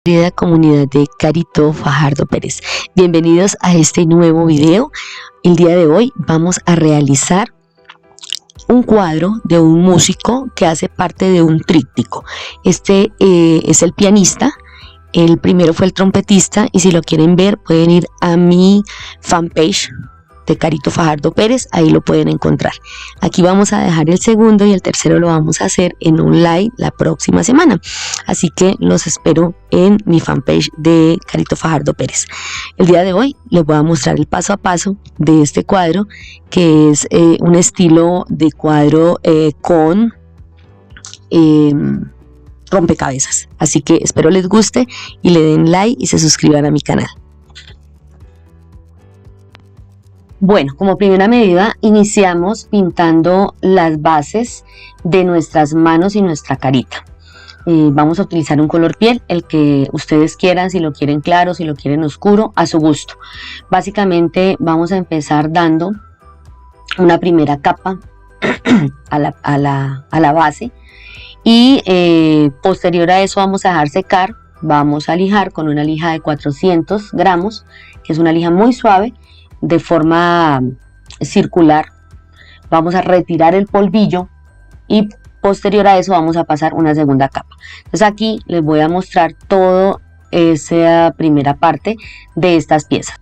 Querida comunidad de Carito Fajardo Pérez, bienvenidos a este nuevo video. El día de hoy vamos a realizar un cuadro de un músico que hace parte de un tríptico. Este es el pianista, el primero fue el trompetista, y si lo quieren ver pueden ir a mi fanpage de Carito Fajardo Pérez, ahí lo pueden encontrar. Aquí vamos a dejar el segundo y el tercero lo vamos a hacer en un live la próxima semana, así que los espero en mi fanpage de Carito Fajardo Pérez. El día de hoy les voy a mostrar el paso a paso de este cuadro, que es un estilo de cuadro con rompecabezas, así que espero les guste y le den like y se suscriban a mi canal. Bueno, como primera medida iniciamos pintando las bases de nuestras manos y nuestra carita. Vamos a utilizar un color piel, el que ustedes quieran, si lo quieren claro, si lo quieren oscuro, a su gusto. Básicamente vamos a empezar dando una primera capa a la base y posterior a eso vamos a dejar secar. Vamos a lijar con una lija de 400 gramos, que es una lija muy suave, de forma circular. Vamos a retirar el polvillo y posterior a eso vamos a pasar una segunda capa. Entonces aquí les voy a mostrar toda esa primera parte de estas piezas.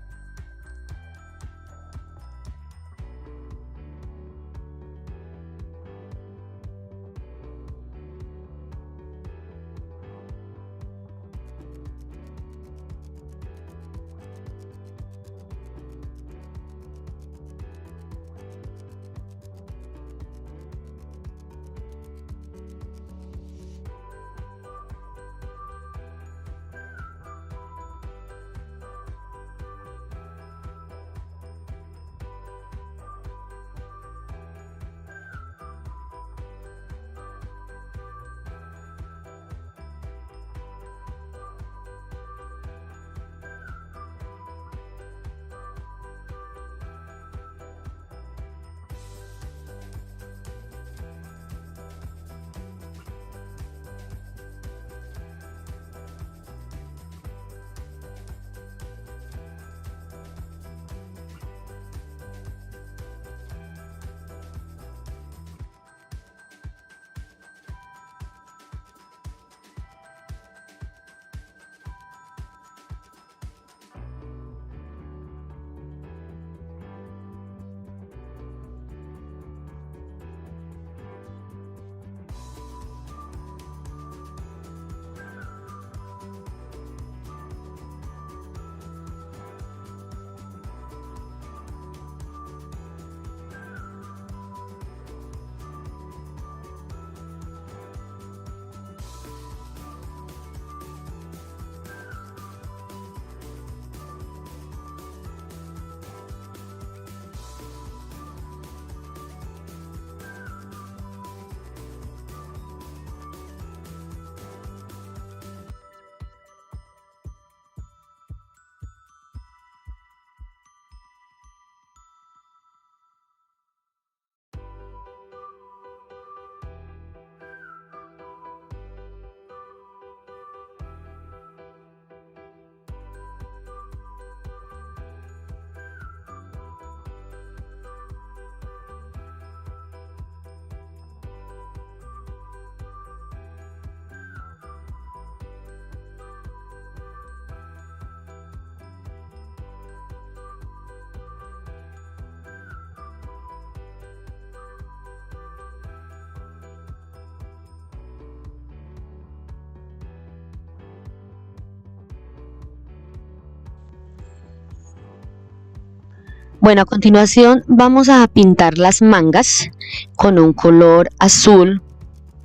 Bueno, a continuación vamos a pintar las mangas con un color azul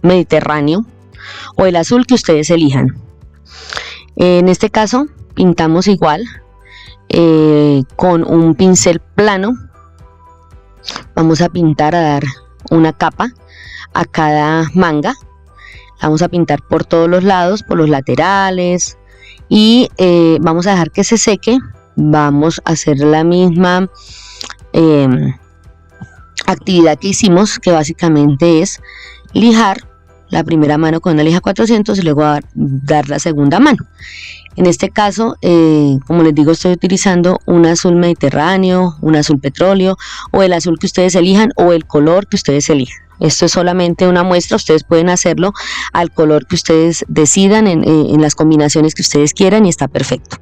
mediterráneo o el azul que ustedes elijan. En este caso pintamos igual con un pincel plano. Vamos a pintar, a dar una capa a cada manga. La vamos a pintar por todos los lados, por los laterales, y vamos a dejar que se seque. Vamos a hacer la misma actividad que hicimos, que básicamente es lijar la primera mano con una lija 400 y luego dar la segunda mano. En este caso, como les digo, estoy utilizando un azul mediterráneo, un azul petróleo o el azul que ustedes elijan o el color que ustedes elijan. Esto es solamente una muestra, ustedes pueden hacerlo al color que ustedes decidan en las combinaciones que ustedes quieran y está perfecto.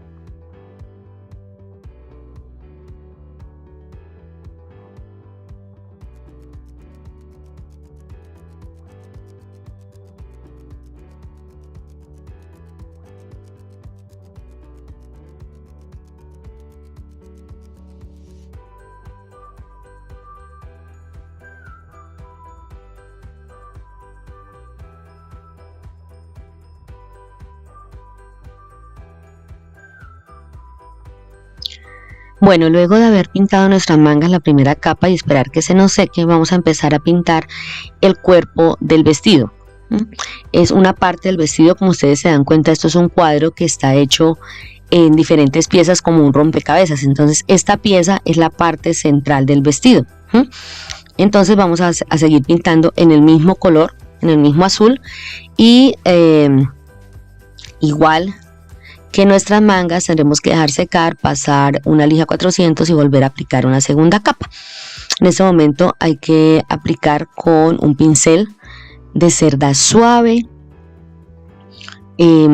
Bueno, luego de haber pintado nuestras mangas la primera capa y esperar que se nos seque, vamos a empezar a pintar el cuerpo del vestido. Es una parte del vestido, como ustedes se dan cuenta, esto es un cuadro que está hecho en diferentes piezas como un rompecabezas. Entonces esta pieza es la parte central del vestido. Entonces vamos a seguir pintando en el mismo color, en el mismo azul y igual que nuestras mangas tendremos que dejar secar, pasar una lija 400 y volver a aplicar una segunda capa. En este momento hay que aplicar con un pincel de cerda suave y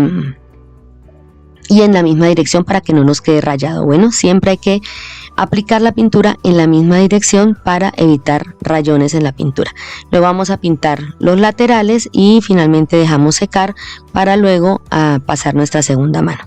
en la misma dirección para que no nos quede rayado. Bueno, siempre hay que aplicar la pintura en la misma dirección para evitar rayones en la pintura. Luego vamos a pintar los laterales y finalmente dejamos secar para luego pasar nuestra segunda mano.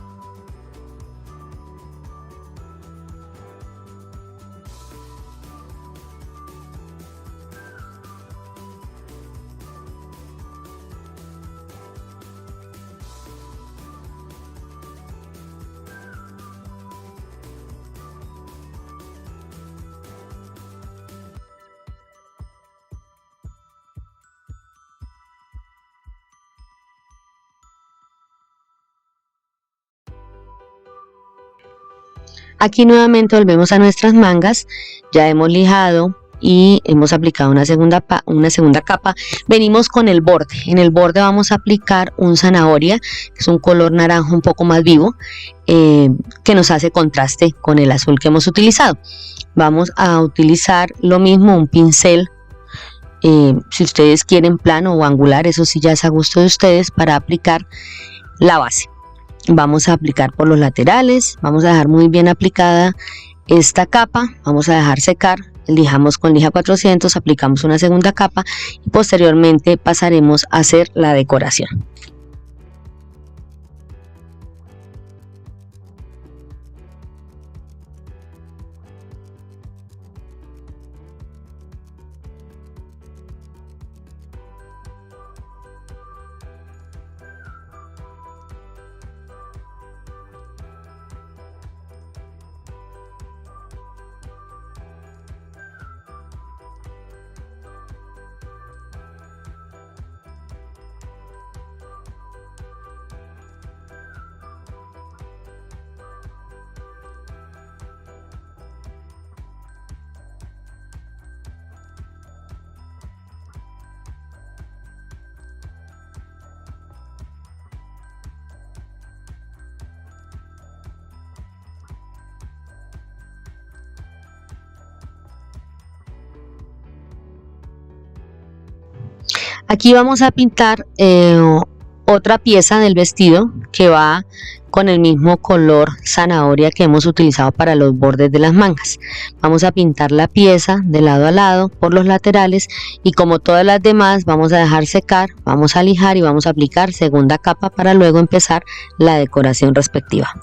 Aquí nuevamente volvemos a nuestras mangas, ya hemos lijado y hemos aplicado una segunda capa. Venimos con el borde. En el borde vamos a aplicar un zanahoria, que es un color naranja un poco más vivo, que nos hace contraste con el azul que hemos utilizado. Vamos a utilizar lo mismo, un pincel, si ustedes quieren plano o angular, eso sí ya es a gusto de ustedes, para aplicar la base. Vamos a aplicar por los laterales, vamos a dejar muy bien aplicada esta capa, vamos a dejar secar, lijamos con lija 400, aplicamos una segunda capa y posteriormente pasaremos a hacer la decoración. Aquí vamos a pintar otra pieza del vestido que va con el mismo color zanahoria que hemos utilizado para los bordes de las mangas. Vamos a pintar la pieza de lado a lado por los laterales y como todas las demás vamos a dejar secar, vamos a lijar y vamos a aplicar segunda capa para luego empezar la decoración respectiva.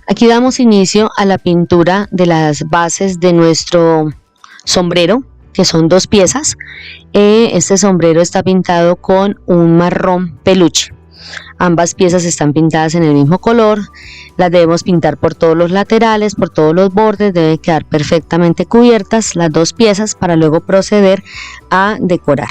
Aquí damos inicio a la pintura de las bases de nuestro sombrero, que son 2 piezas. Este sombrero está pintado con un marrón peluche. Ambas piezas están pintadas en el mismo color, las debemos pintar por todos los laterales, por todos los bordes, deben quedar perfectamente cubiertas las 2 piezas para luego proceder a decorar.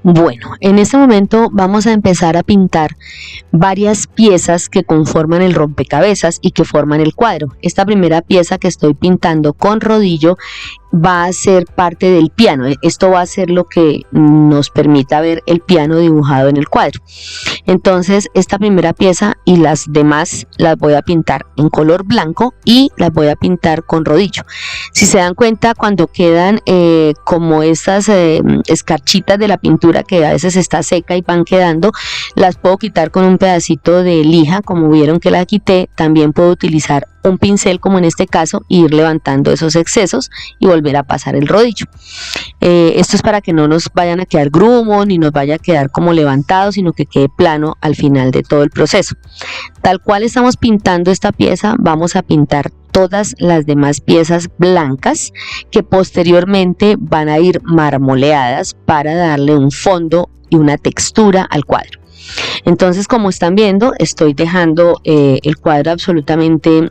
Bueno, en este momento vamos a empezar a pintar varias piezas que conforman el rompecabezas y que forman el cuadro. Esta primera pieza que estoy pintando con rodillo va a ser parte del piano. Esto va a ser lo que nos permita ver el piano dibujado en el cuadro. Entonces esta primera pieza y las demás las voy a pintar en color blanco y las voy a pintar con rodillo. Si se dan cuenta, cuando quedan como estas escarchitas de la pintura que a veces está seca y van quedando, las puedo quitar con un pedacito de lija, como vieron que la quité. También puedo utilizar un pincel, como en este caso, e ir levantando esos excesos y volver a pasar el rodillo. Esto es para que no nos vayan a quedar grumos ni nos vaya a quedar como levantado, sino que quede plano al final de todo el proceso. Tal cual estamos pintando esta pieza, vamos a pintar todas las demás piezas blancas, que posteriormente van a ir marmoleadas para darle un fondo y una textura al cuadro. Entonces, como están viendo, estoy dejando el cuadro absolutamente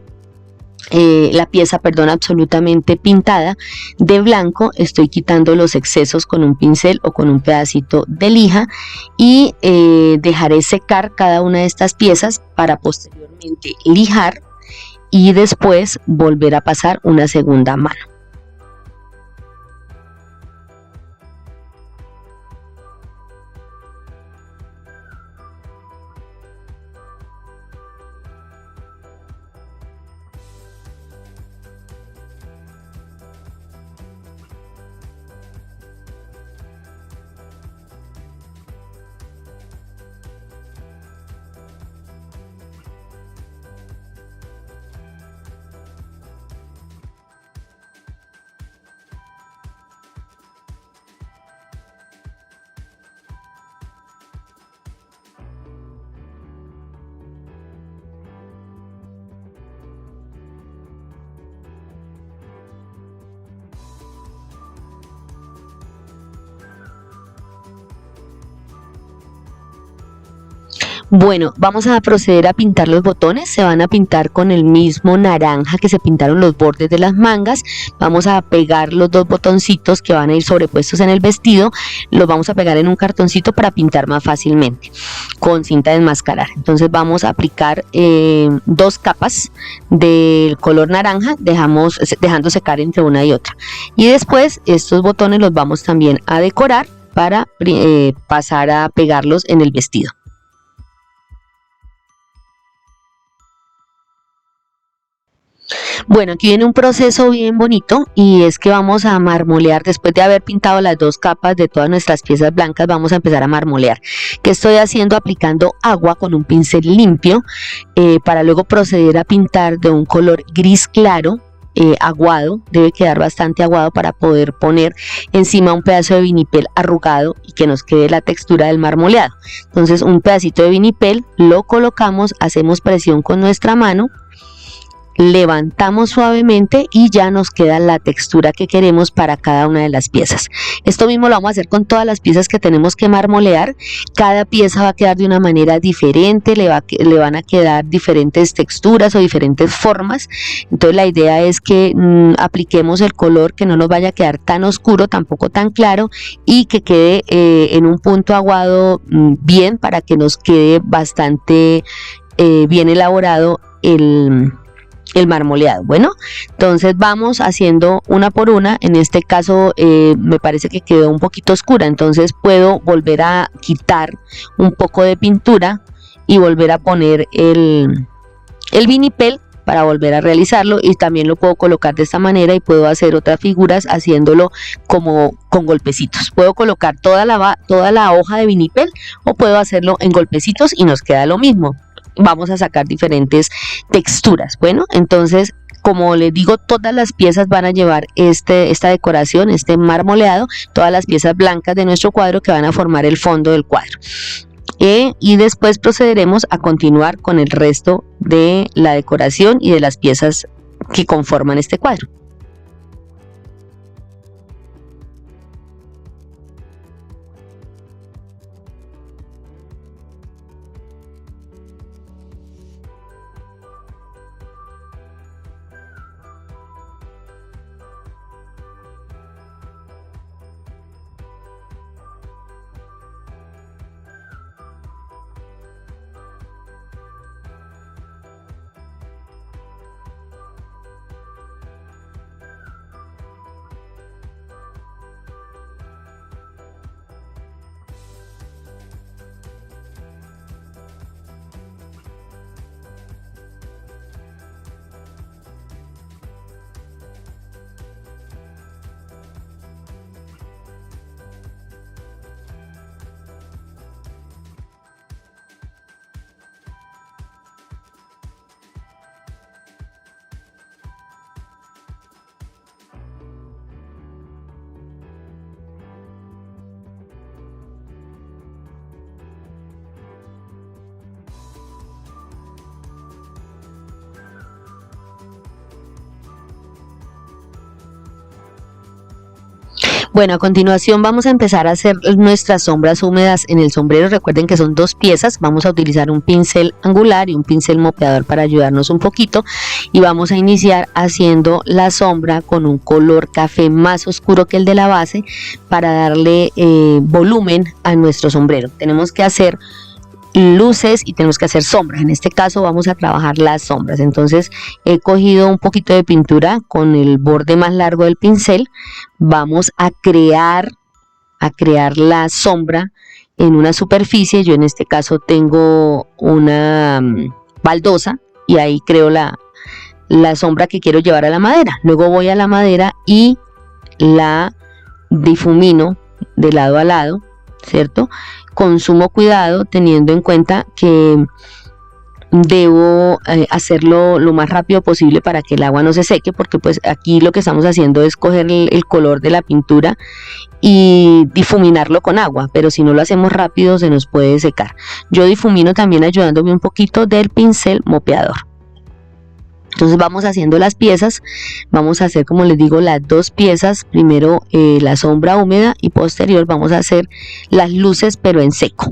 la pieza, perdón, absolutamente pintada de blanco. Estoy quitando los excesos con un pincel o con un pedacito de lija y dejaré secar cada una de estas piezas para posteriormente lijar y después volver a pasar una segunda mano. Bueno, vamos a proceder a pintar los botones. Se van a pintar con el mismo naranja que se pintaron los bordes de las mangas. Vamos a pegar los 2 botoncitos que van a ir sobrepuestos en el vestido. Los vamos a pegar en un cartoncito para pintar más fácilmente con cinta de enmascarar. Entonces vamos a aplicar 2 capas del color naranja, dejando secar entre una y otra. Y después estos botones los vamos también a decorar para pasar a pegarlos en el vestido. Bueno, aquí viene un proceso bien bonito, y es que vamos a marmolear. Después de haber pintado las 2 capas de todas nuestras piezas blancas, vamos a empezar a marmolear. ¿Qué estoy haciendo? Aplicando agua con un pincel limpio para luego proceder a pintar de un color gris claro aguado, debe quedar bastante aguado para poder poner encima un pedazo de vinipel arrugado y que nos quede la textura del marmoleado. Entonces un pedacito de vinipel lo colocamos, hacemos presión con nuestra mano, levantamos suavemente y ya nos queda la textura que queremos para cada una de las piezas. Esto mismo lo vamos a hacer con todas las piezas que tenemos que marmolear. Cada pieza va a quedar de una manera diferente, le van a quedar diferentes texturas o diferentes formas. Entonces la idea es que apliquemos el color, que no nos vaya a quedar tan oscuro, tampoco tan claro, y que quede en un punto aguado bien, para que nos quede bastante bien elaborado el marmoleado. Bueno, entonces vamos haciendo una por una. En este caso me parece que quedó un poquito oscura, entonces puedo volver a quitar un poco de pintura y volver a poner el vinipel para volver a realizarlo, y también lo puedo colocar de esta manera y puedo hacer otras figuras haciéndolo como con golpecitos. Puedo colocar toda la hoja de vinipel o puedo hacerlo en golpecitos y nos queda lo mismo. Vamos a sacar diferentes texturas. Bueno, entonces, como les digo, todas las piezas van a llevar esta decoración, este marmoleado, todas las piezas blancas de nuestro cuadro que van a formar el fondo del cuadro. Y después procederemos a continuar con el resto de la decoración y de las piezas que conforman este cuadro. Bueno, a continuación vamos a empezar a hacer nuestras sombras húmedas en el sombrero. Recuerden que son dos piezas. Vamos a utilizar un pincel angular y un pincel moteador para ayudarnos un poquito, y vamos a iniciar haciendo la sombra con un color café más oscuro que el de la base para darle volumen a nuestro sombrero. Tenemos que hacer luces y tenemos que hacer sombras. En este caso vamos a trabajar las sombras. Entonces he cogido un poquito de pintura con el borde más largo del pincel. Vamos a crear la sombra en una superficie. Yo en este caso tengo una baldosa y ahí creo la sombra que quiero llevar a la madera. Luego voy a la madera y la difumino de lado a lado, ¿cierto? Con sumo cuidado, teniendo en cuenta que debo hacerlo lo más rápido posible para que el agua no se seque, porque pues aquí lo que estamos haciendo es coger el color de la pintura y difuminarlo con agua, pero si no lo hacemos rápido se nos puede secar. Yo difumino también ayudándome un poquito del pincel mopeador. Entonces vamos haciendo las piezas. Vamos a hacer, como les digo, las dos piezas. Primero la sombra húmeda y posterior vamos a hacer las luces, pero en seco.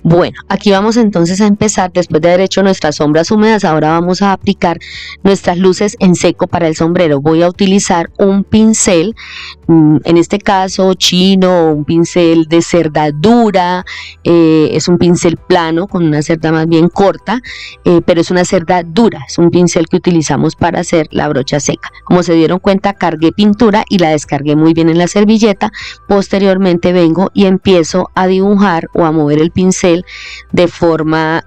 Bueno, aquí vamos entonces a empezar. Después de haber hecho nuestras sombras húmedas, ahora vamos a aplicar nuestras luces en seco para el sombrero. Voy a utilizar un pincel, en este caso chino, un pincel de cerda dura, es un pincel plano con una cerda más bien corta, pero es una cerda dura, es un pincel que utilizamos para hacer la brocha seca. Como se dieron cuenta, cargué pintura y la descargué muy bien en la servilleta. Posteriormente vengo y empiezo a dibujar o a mover el pincel de forma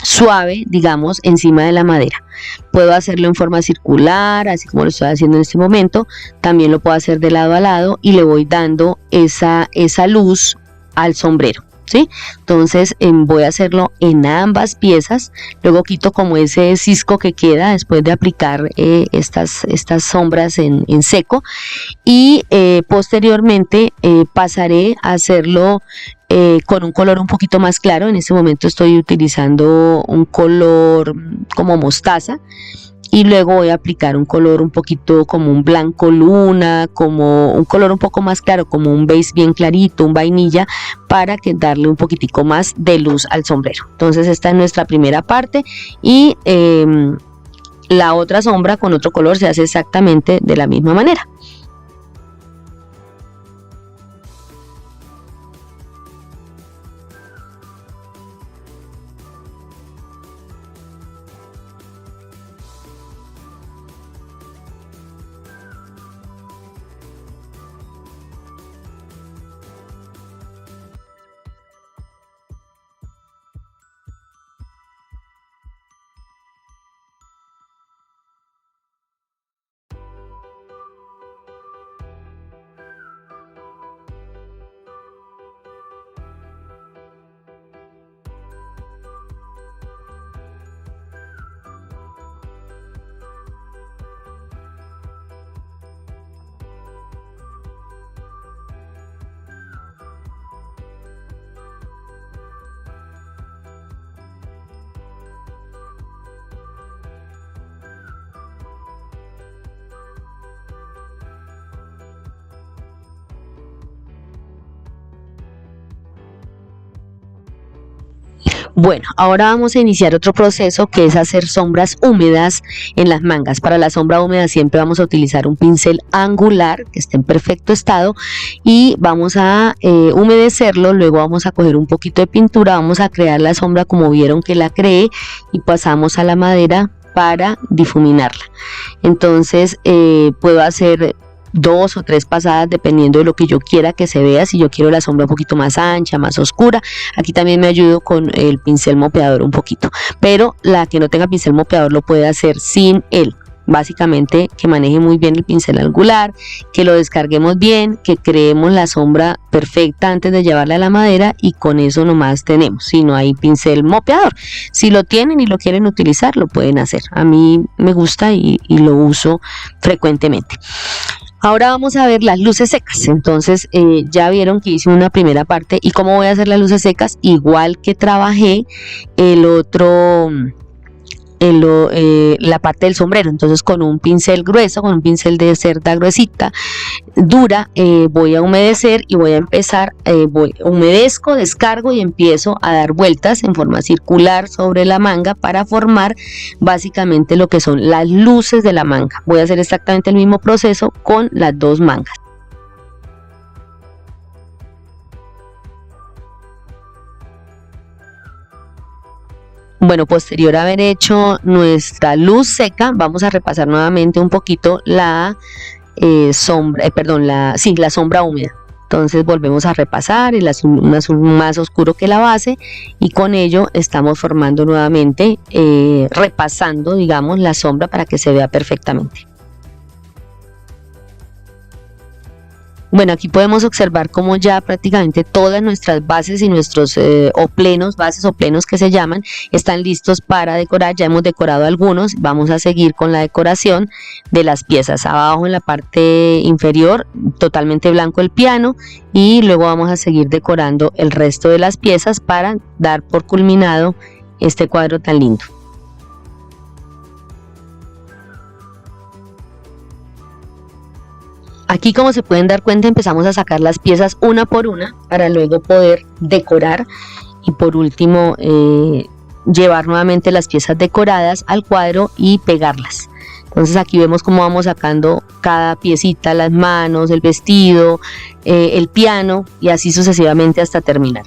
suave, digamos, encima de la madera. Puedo hacerlo en forma circular, así como lo estoy haciendo en este momento. También lo puedo hacer de lado a lado y le voy dando esa luz al sombrero, ¿sí? Entonces voy a hacerlo en ambas piezas. Luego quito como ese cisco que queda después de aplicar estas sombras en seco, y posteriormente pasaré a hacerlo con un color un poquito más claro. En este momento estoy utilizando un color como mostaza, y luego voy a aplicar un color un poquito como un blanco luna, como un color un poco más claro, como un beige bien clarito, un vainilla, para que darle un poquitico más de luz al sombrero. Entonces esta es nuestra primera parte, y la otra sombra con otro color se hace exactamente de la misma manera. Bueno, ahora vamos a iniciar otro proceso, que es hacer sombras húmedas en las mangas. Para la sombra húmeda siempre vamos a utilizar un pincel angular que esté en perfecto estado, y vamos a humedecerlo. Luego vamos a coger un poquito de pintura, vamos a crear la sombra como vieron que la creé, y pasamos a la madera para difuminarla. Entonces puedo hacer 2 o 3 pasadas dependiendo de lo que yo quiera que se vea. Si yo quiero la sombra un poquito más ancha, más oscura, aquí también me ayudo con el pincel mopeador un poquito, pero la que no tenga pincel mopeador lo puede hacer sin él. Básicamente que maneje muy bien el pincel angular, que lo descarguemos bien, que creemos la sombra perfecta antes de llevarla a la madera, y con eso nomás tenemos. Si no hay pincel mopeador, si lo tienen y lo quieren utilizar, lo pueden hacer. A mí me gusta y lo uso frecuentemente. Ahora vamos a ver las luces secas. Entonces ya vieron que hice una primera parte, y cómo voy a hacer las luces secas, igual que trabajé el otro, la parte del sombrero. Entonces con un pincel grueso, con un pincel de cerda gruesita, dura, voy a humedecer y voy a empezar, humedezco, descargo y empiezo a dar vueltas en forma circular sobre la manga para formar básicamente lo que son las luces de la manga. Voy a hacer exactamente el mismo proceso con las dos mangas. Bueno, posterior a haber hecho nuestra luz seca, vamos a repasar nuevamente un poquito la sombra, la sombra húmeda. Entonces volvemos a repasar un azul más oscuro que la base, y con ello estamos formando nuevamente, repasando, digamos, la sombra para que se vea perfectamente. Bueno, aquí podemos observar cómo ya prácticamente todas nuestras bases y nuestros bases o plenos que se llaman, están listos para decorar. Ya hemos decorado algunos, vamos a seguir con la decoración de las piezas. Abajo en la parte inferior totalmente blanco el piano, y luego vamos a seguir decorando el resto de las piezas para dar por culminado este cuadro tan lindo. Aquí, como se pueden dar cuenta, empezamos a sacar las piezas una por una para luego poder decorar y por último llevar nuevamente las piezas decoradas al cuadro y pegarlas. Entonces aquí vemos cómo vamos sacando cada piecita, las manos, el vestido, el piano y así sucesivamente hasta terminar.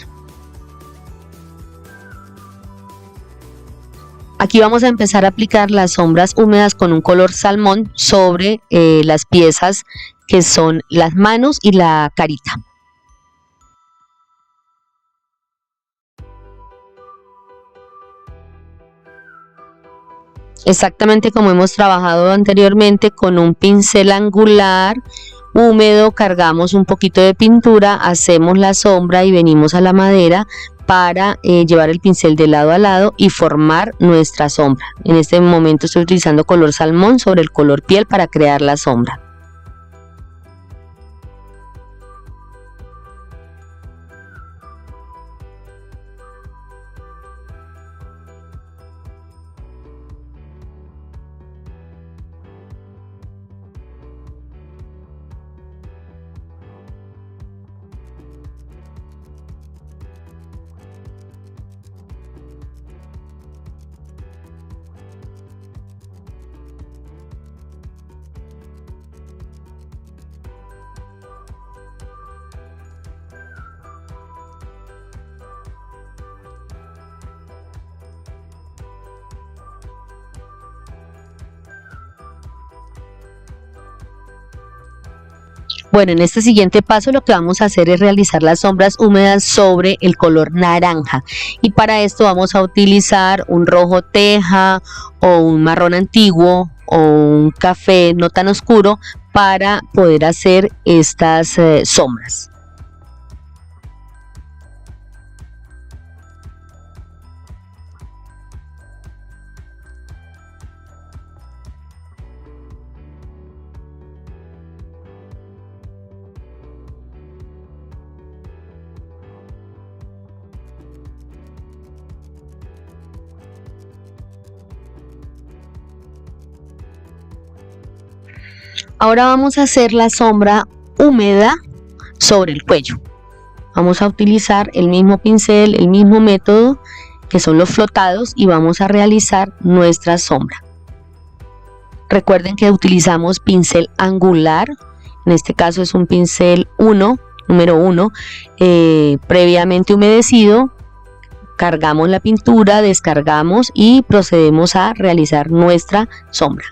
Aquí vamos a empezar a aplicar las sombras húmedas con un color salmón sobre las piezas que son las manos y la carita. Exactamente como hemos trabajado anteriormente, con un pincel angular húmedo cargamos un poquito de pintura, hacemos la sombra y venimos a la madera para llevar el pincel de lado a lado y formar nuestra sombra. En este momento estoy utilizando color salmón sobre el color piel para crear la sombra. Bueno, en este siguiente paso lo que vamos a hacer es realizar las sombras húmedas sobre el color naranja y para esto vamos a utilizar un rojo teja o un marrón antiguo o un café no tan oscuro para poder hacer estas sombras. Ahora vamos a hacer la sombra húmeda sobre el cuello. Vamos a utilizar el mismo pincel, el mismo método que son los flotados y vamos a realizar nuestra sombra. Recuerden que utilizamos pincel angular, en este caso es un pincel número 1, previamente humedecido. Cargamos la pintura, descargamos y procedemos a realizar nuestra sombra.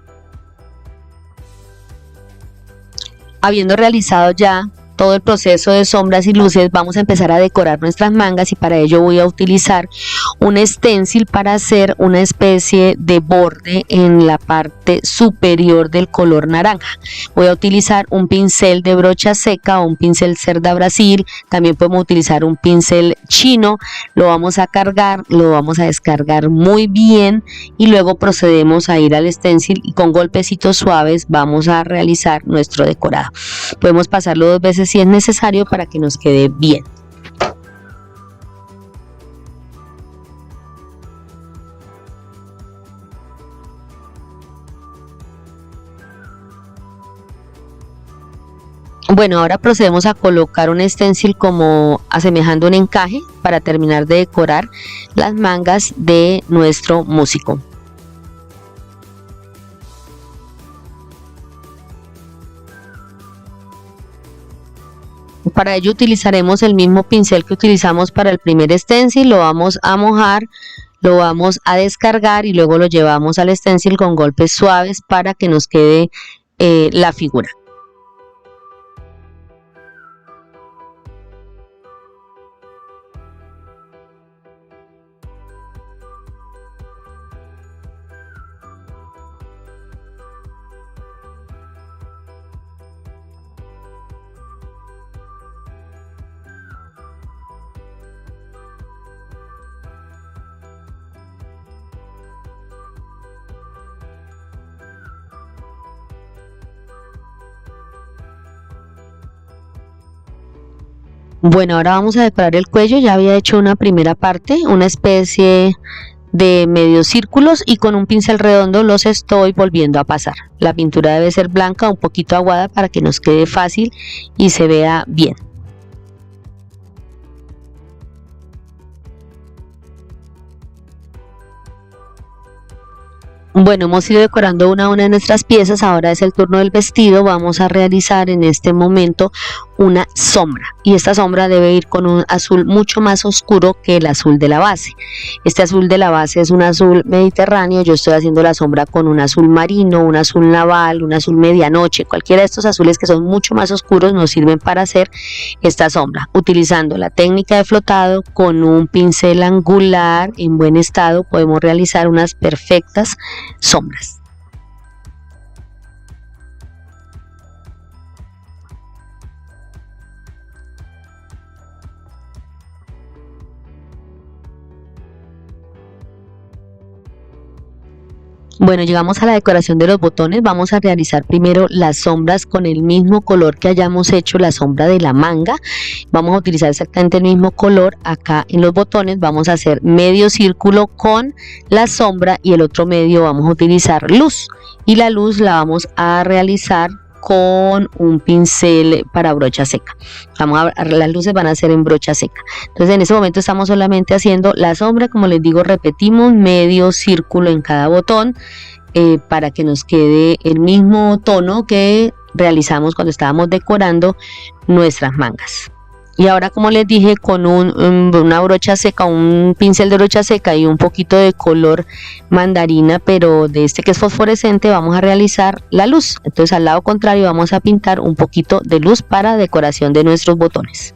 Habiendo realizado ya todo el proceso de sombras y luces, vamos a empezar a decorar nuestras mangas y para ello voy a utilizar un stencil para hacer una especie de borde en la parte superior del color naranja. Voy a utilizar un pincel de brocha seca o un pincel cerda Brasil, también podemos utilizar un pincel chino, lo vamos a cargar, lo vamos a descargar muy bien y luego procedemos a ir al stencil y con golpecitos suaves vamos a realizar nuestro decorado. Podemos pasarlo 2 veces si es necesario para que nos quede bien. Bueno, ahora procedemos a colocar un stencil como asemejando un encaje para terminar de decorar las mangas de nuestro músico. Para ello utilizaremos el mismo pincel que utilizamos para el primer stencil, lo vamos a mojar, lo vamos a descargar y luego lo llevamos al stencil con golpes suaves para que nos quede la figura. Bueno, ahora vamos a decorar el cuello. Ya había hecho una primera parte, una especie de medios círculos y con un pincel redondo los estoy volviendo a pasar. La pintura debe ser blanca, un poquito aguada para que nos quede fácil y se vea bien. Bueno, hemos ido decorando una a una de nuestras piezas, ahora es el turno del vestido. Vamos a realizar en este momento una sombra y esta sombra debe ir con un azul mucho más oscuro que el azul de la base. Este azul de la base es un azul mediterráneo, yo estoy haciendo la sombra con un azul marino, un azul naval, un azul medianoche. Cualquiera de estos azules que son mucho más oscuros nos sirven para hacer esta sombra, utilizando la técnica de flotado con un pincel angular en buen estado podemos realizar unas perfectas sombras. Bueno, llegamos a la decoración de los botones. Vamos a realizar primero las sombras con el mismo color que hayamos hecho la sombra de la manga. Vamos a utilizar exactamente el mismo color acá en los botones. Vamos a hacer medio círculo con la sombra y el otro medio vamos a utilizar luz. Y la luz la vamos a realizar con un pincel para brocha seca. Las luces van a ser en brocha seca. Entonces en este momento estamos solamente haciendo la sombra, como les digo, repetimos medio círculo en cada botón para que nos quede el mismo tono que realizamos cuando estábamos decorando nuestras mangas. Y ahora, como les dije, con una brocha seca, un pincel de brocha seca y un poquito de color mandarina, pero de este que es fosforescente, vamos a realizar la luz. Entonces al lado contrario vamos a pintar un poquito de luz para decoración de nuestros botones.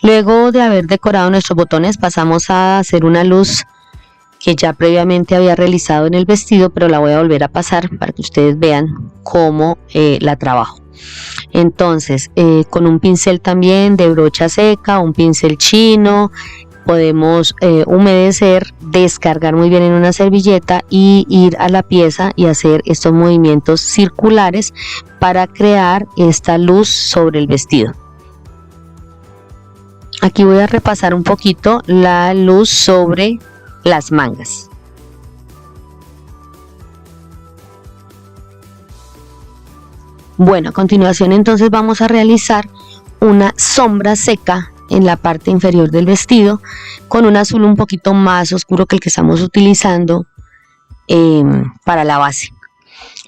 Luego de haber decorado nuestros botones pasamos a hacer una luz que ya previamente había realizado en el vestido, pero la voy a volver a pasar para que ustedes vean cómo la trabajo. Entonces con un pincel también de brocha seca, un pincel chino, podemos humedecer, descargar muy bien en una servilleta y ir a la pieza y hacer estos movimientos circulares para crear esta luz sobre el vestido. Aquí voy a repasar un poquito la luz sobre las mangas. Bueno, a continuación entonces vamos a realizar una sombra seca en la parte inferior del vestido con un azul un poquito más oscuro que el que estamos utilizando para la base.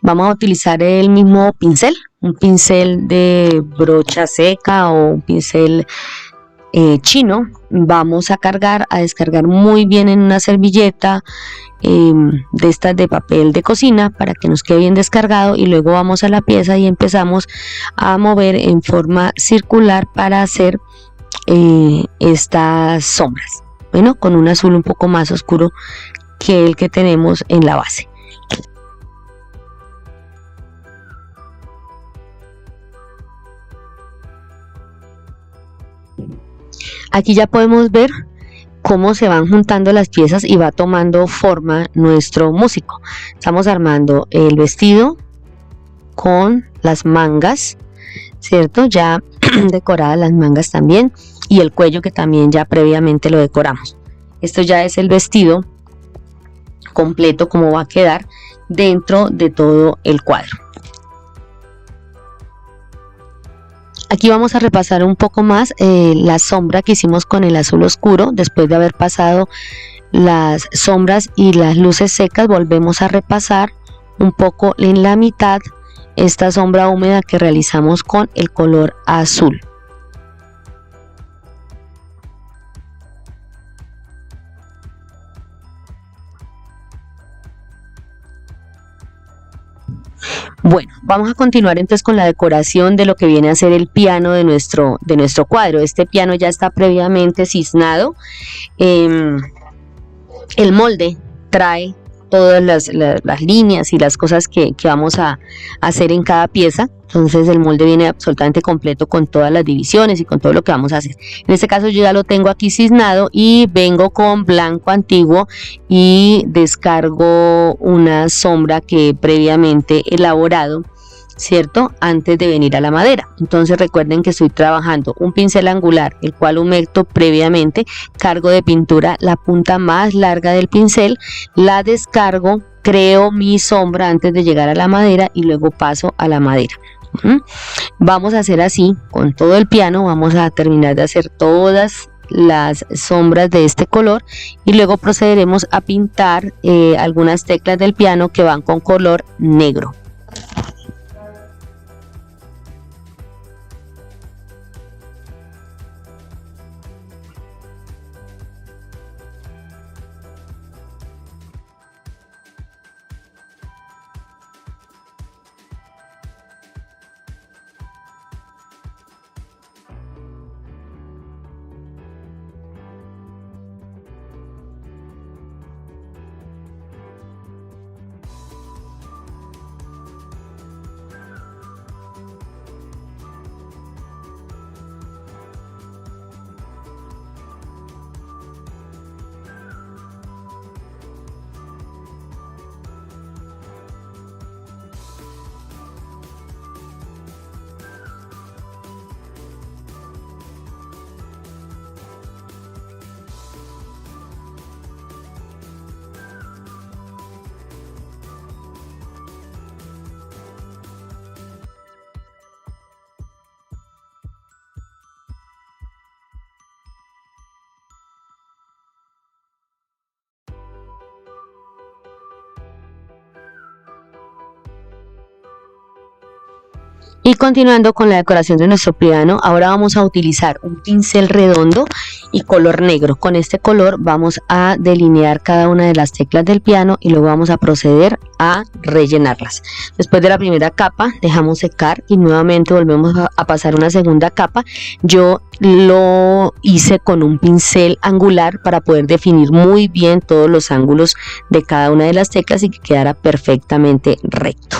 Vamos a utilizar el mismo pincel, un pincel de brocha seca o un pincel chino. Vamos a descargar muy bien en una servilleta de estas de papel de cocina para que nos quede bien descargado, y luego vamos a la pieza y empezamos a mover en forma circular para hacer estas sombras, bueno, con un azul un poco más oscuro que el que tenemos en la base. Aquí ya podemos ver cómo se van juntando las piezas y va tomando forma nuestro músico. Estamos armando el vestido con las mangas, ¿cierto? Ya decoradas las mangas también, y el cuello que también ya previamente lo decoramos. Esto ya es el vestido completo, como va a quedar dentro de todo el cuadro. Aquí vamos a repasar un poco más la sombra que hicimos con el azul oscuro. Después de haber pasado las sombras y las luces secas, volvemos a repasar un poco en la mitad esta sombra húmeda que realizamos con el color azul. Bueno, vamos a continuar entonces con la decoración de lo que viene a ser el piano de nuestro cuadro. Este piano ya está previamente cisnado. El molde trae todas las líneas y las cosas que vamos a hacer en cada pieza. Entonces el molde viene absolutamente completo con todas las divisiones y con todo lo que vamos a hacer. En este caso yo ya lo tengo aquí cisnado y vengo con blanco antiguo y descargo una sombra que previamente he elaborado ¿cierto? Antes de venir a la madera. Entonces recuerden que estoy trabajando un pincel angular, el cual humecto previamente, cargo de pintura la punta más larga del pincel, la descargo, creo mi sombra antes de llegar a la madera y luego paso a la madera. Vamos a hacer así con todo el piano, vamos a terminar de hacer todas las sombras de este color y luego procederemos a pintar algunas teclas del piano que van con color negro. Y continuando con la decoración de nuestro piano, ahora vamos a utilizar un pincel redondo y color negro. Con este color vamos a delinear cada una de las teclas del piano y luego vamos a proceder a rellenarlas. Después de la primera capa dejamos secar y nuevamente volvemos a pasar una segunda capa. Yo lo hice con un pincel angular para poder definir muy bien todos los ángulos de cada una de las teclas y que quedara perfectamente recto.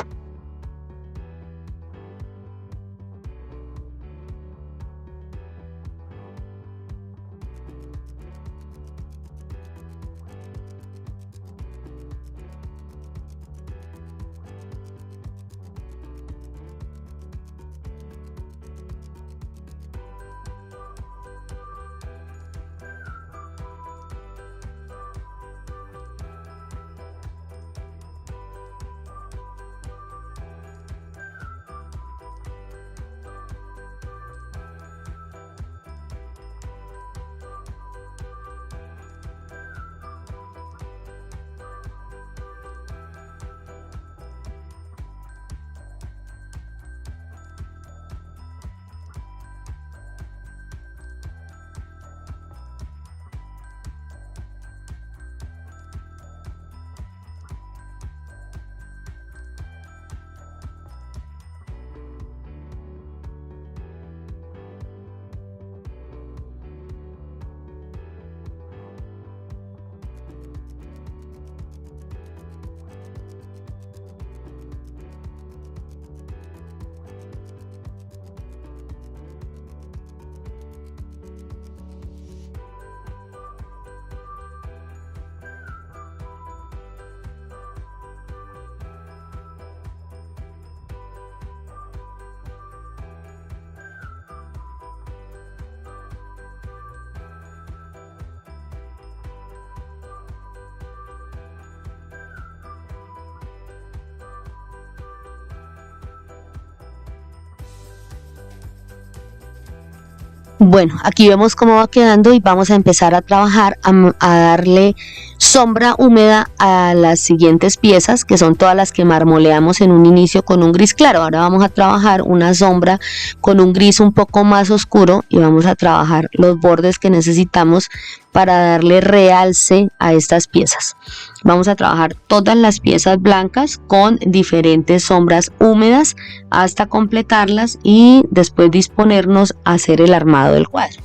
Bueno, aquí vemos cómo va quedando y vamos a empezar a trabajar a darle sombra húmeda a las siguientes piezas, que son todas las que marmoleamos en un inicio con un gris claro. Ahora vamos a trabajar una sombra con un gris un poco más oscuro y vamos a trabajar los bordes que necesitamos para darle realce a estas piezas. Vamos a trabajar todas las piezas blancas con diferentes sombras húmedas hasta completarlas y después disponernos a hacer el armado del cuadro.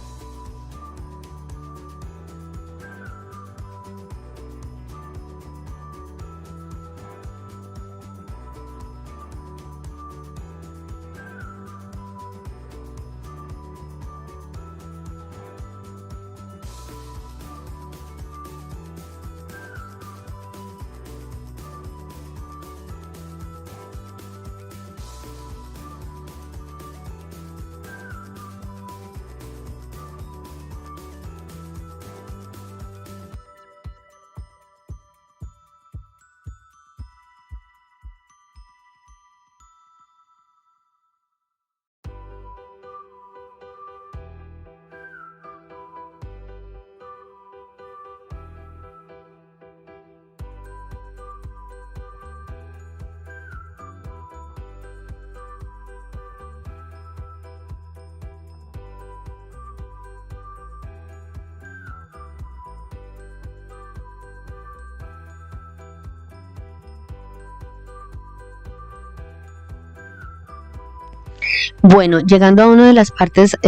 Bueno, llegando a una de las partes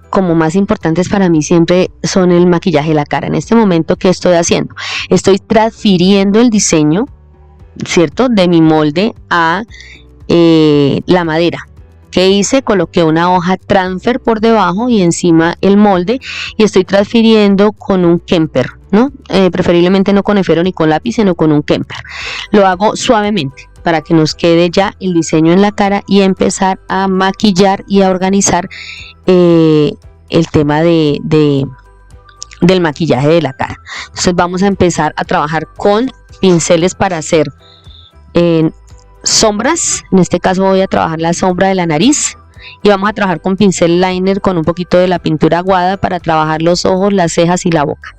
como más importantes para mí siempre son el maquillaje de la cara. En este momento, ¿qué estoy haciendo? Estoy transfiriendo el diseño, ¿cierto?, de mi molde a la madera. ¿Qué hice? Coloqué una hoja transfer por debajo y encima el molde, y estoy transfiriendo con un Kemper, ¿no? Preferiblemente no con esfero ni con lápiz, sino con un Kemper. Lo hago suavemente para que nos quede ya el diseño en la cara y empezar a maquillar y a organizar el tema del maquillaje de la cara. Entonces vamos a empezar a trabajar con pinceles para hacer sombras. En este caso voy a trabajar la sombra de la nariz, y vamos a trabajar con pincel liner con un poquito de la pintura aguada para trabajar los ojos, las cejas y la boca.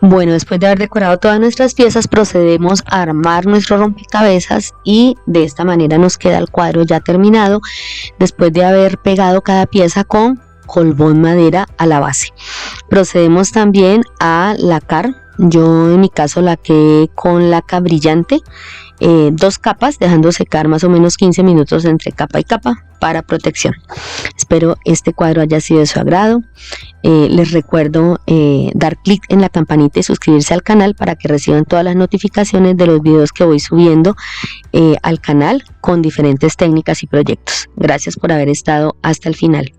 Bueno, después de haber decorado todas nuestras piezas, procedemos a armar nuestro rompecabezas, y de esta manera nos queda el cuadro ya terminado, después de haber pegado cada pieza con colbón madera a la base. Procedemos también a lacar. Yo en mi caso laqué con laca brillante, 2 capas, dejando secar más o menos 15 minutos entre capa y capa para protección. Espero este cuadro haya sido de su agrado. Les recuerdo dar clic en la campanita y suscribirse al canal para que reciban todas las notificaciones de los videos que voy subiendo al canal con diferentes técnicas y proyectos. Gracias por haber estado hasta el final.